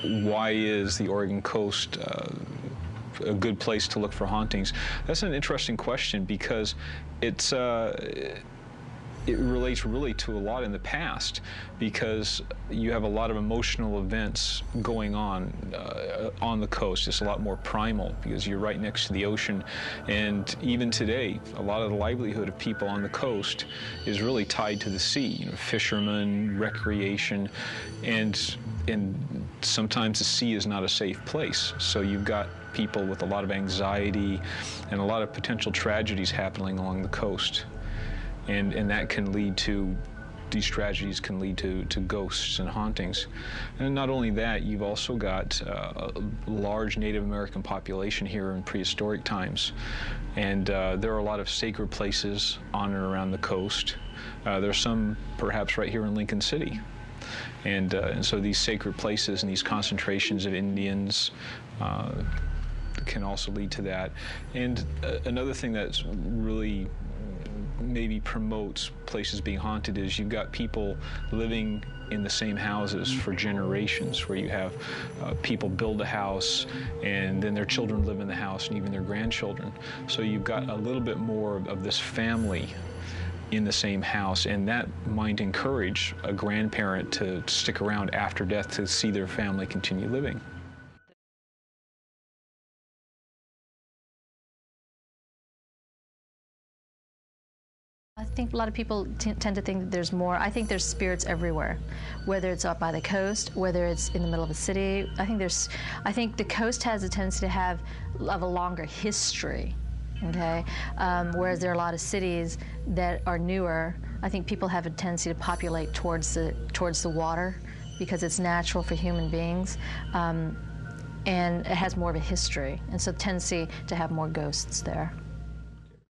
why is the Oregon coast a good place to look for hauntings? That's an interesting question, because it relates really to a lot in the past, because you have a lot of emotional events going on the coast. It's a lot more primal because you're right next to the ocean, and even today a lot of the livelihood of people on the coast is really tied to the sea. You know, fishermen, recreation, and sometimes the sea is not a safe place. So you've got people with a lot of anxiety and a lot of potential tragedies happening along the coast. And that can lead to, these tragedies can lead to ghosts and hauntings. And not only that, you've also got a large Native American population here in prehistoric times. And there are a lot of sacred places on and around the coast. There's some perhaps right here in Lincoln City. And so these sacred places and these concentrations of Indians can also lead to that. And another thing that's really maybe promotes places being haunted is you've got people living in the same houses for generations, where you have people build a house and then their children live in the house, and even their grandchildren. So you've got a little bit more of this family in the same house, and that might encourage a grandparent to stick around after death to see their family continue living. I think a lot of people tend to think that there's more. I think there's spirits everywhere, whether it's up by the coast, whether it's in the middle of a city. I think the coast has a tendency to have a longer history, okay? Whereas there are a lot of cities that are newer. I think people have a tendency to populate towards the water because it's natural for human beings, and it has more of a history, and so tendency to have more ghosts there.